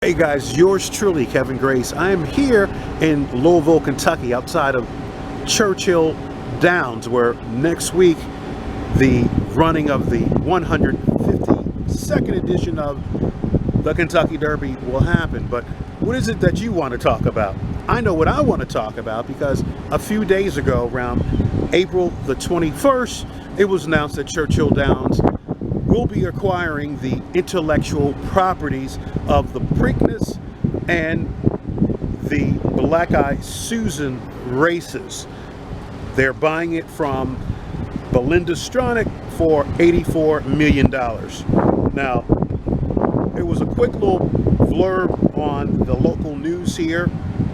Hey guys, yours truly, Kevin Grace. I am here in Louisville, Kentucky, outside of Churchill Downs, where next week the running of the 152nd edition of the Kentucky Derby will happen. But what is it that you want to talk about? I know what I want to talk about, because a few days ago, around April the 21st, it was announced that Churchill Downs will be acquiring the intellectual properties of the Preakness and the Black Eye Susan races. They're buying it from Belinda Stronach for $84 million. Now, it was a quick little blurb on the local news here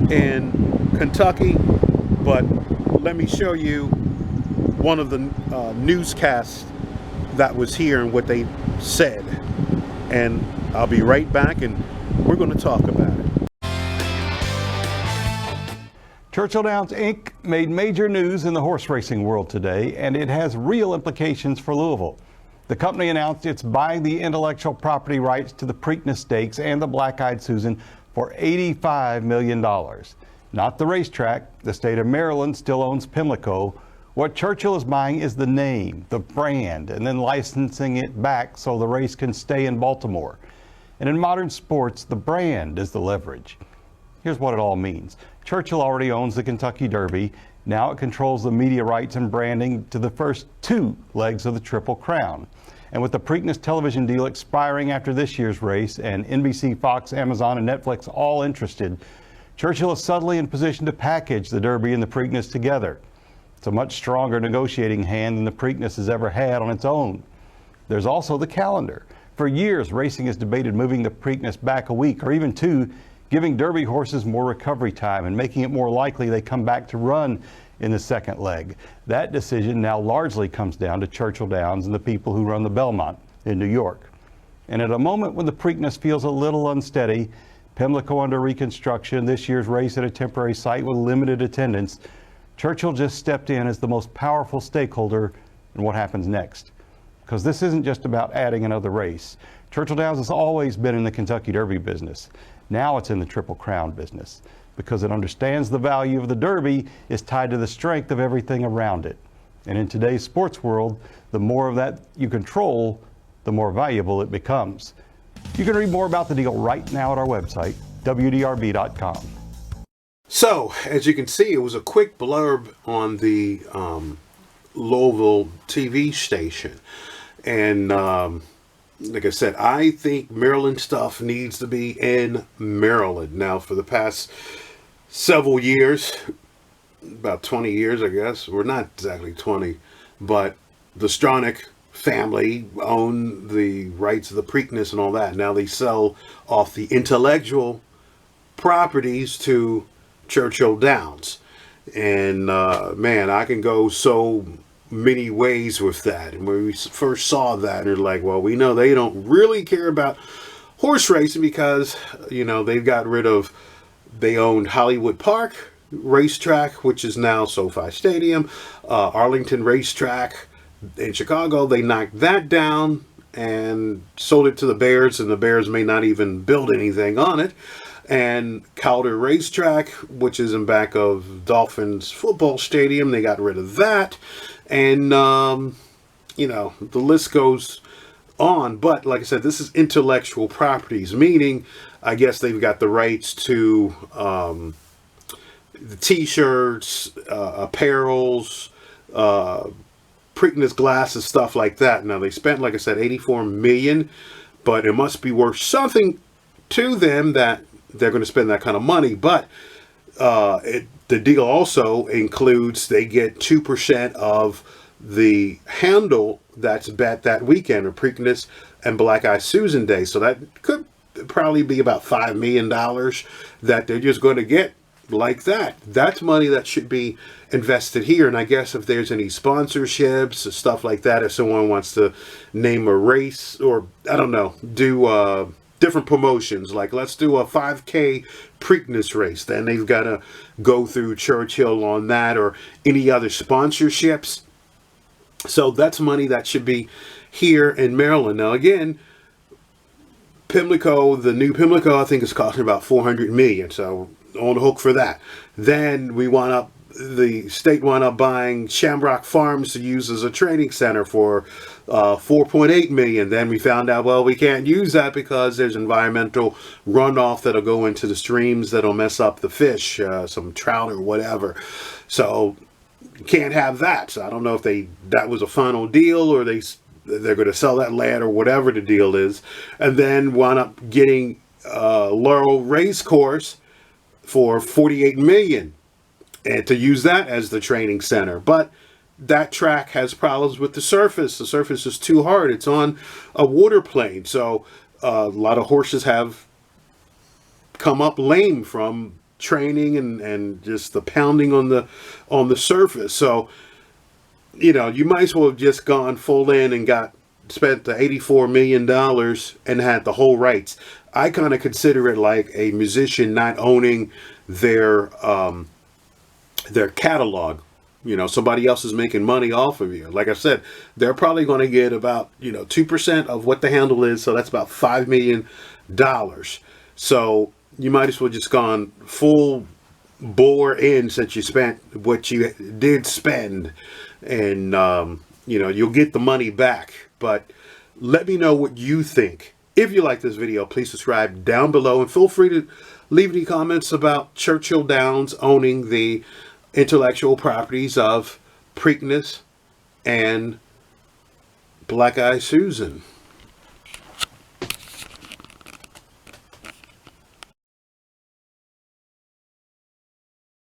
in Kentucky, but let me show you one of the newscasts that was here and what they said, and I'll be right back and we're going to talk about it. Churchill Downs Inc. made major news in the horse racing world today, and it has real implications for Louisville. The company announced it's buying the intellectual property rights to the Preakness Stakes and the Black Eyed Susan for $85 million. Not the racetrack. The state of Maryland still owns Pimlico. What Churchill is buying is the name, the brand, and then licensing it back so the race can stay in Baltimore. And in modern sports, the brand is the leverage. Here's what it all means. Churchill already owns the Kentucky Derby. Now it controls the media rights and branding to the first two legs of the Triple Crown. And with the Preakness television deal expiring after this year's race, and NBC, Fox, Amazon, and Netflix all interested, Churchill is suddenly in position to package the Derby and the Preakness together. It's a much stronger negotiating hand than the Preakness has ever had on its own. There's also the calendar. For years, racing has debated moving the Preakness back a week or even two, giving Derby horses more recovery time and making it more likely they come back to run in the second leg. That decision now largely comes down to Churchill Downs and the people who run the Belmont in New York. And at a moment when the Preakness feels a little unsteady, Pimlico under reconstruction, this year's race at a temporary site with limited attendance, Churchill just stepped in as the most powerful stakeholder in what happens next. Because this isn't just about adding another race. Churchill Downs has always been in the Kentucky Derby business. Now it's in the Triple Crown business, because it understands the value of the Derby is tied to the strength of everything around it. And in today's sports world, the more of that you control, the more valuable it becomes. You can read more about the deal right now at our website, wdrb.com. So, as you can see, it was a quick blurb on the Louisville TV station. And like I said, I think Maryland stuff needs to be in Maryland. Now, for the past several years, about 20 years, I guess, or not exactly 20, but the Stronach family own the rights of the Preakness and all that. Now they sell off the intellectual properties to Churchill Downs, and man, I can go so many ways with that. And when we first saw that, they're like, well, we know they don't really care about horse racing because, you know, they owned Hollywood Park racetrack, which is now SoFi Stadium, Arlington racetrack in Chicago. They knocked that down and sold it to the Bears, and the Bears may not even build anything on it. And Calder Racetrack, which is in back of Dolphins football stadium, they got rid of that. And, you know, the list goes on. But like I said, this is intellectual properties, meaning I guess they've got the rights to the T-shirts, apparels, Preakness glasses, stuff like that. Now, they spent, like I said, $84 million, but it must be worth something to them that they're going to spend that kind of money. But the deal also includes they get 2% of the handle that's bet that weekend, or Preakness and Black Eye Susan Day. So that could probably be about $5 million that they're just going to get like that. That's money that should be invested here. And I guess if there's any sponsorships or stuff like that, if someone wants to name a race, or I don't know, do different promotions, like let's do a 5K Preakness race, then they've got to go through Churchill on that, or any other sponsorships. So that's money that should be here in Maryland. Now again, Pimlico, the new Pimlico, I think is costing about $400 million. So on the hook for that. Then the state wound up buying Shamrock Farms to use as a training center for $4.8 million. Then we found out, well, we can't use that because there's environmental runoff that'll go into the streams that'll mess up the fish, some trout or whatever. So can't have that. So I don't know if that was a final deal, or they're going to sell that land, or whatever the deal is. And then wound up getting Laurel Race Course for $48 million, and to use that as the training center. But that track has problems with the surface. The surface is too hard. It's on a water plane, so a lot of horses have come up lame from training and just the pounding on the surface. So you might as well have just gone full in and spent the $84 million and had the whole rights. I kind of consider it like a musician not owning their catalog. Somebody else is making money off of you. Like I said, they're probably going to get about 2% of what the handle is, so that's about $5 million. So you might as well just gone full bore in, since you spent what you did spend, and you'll get the money back. But let me know what you think. If you like this video, please subscribe down below, and feel free to leave any comments about Churchill Downs owning the intellectual properties of Preakness and Black Eye Susan.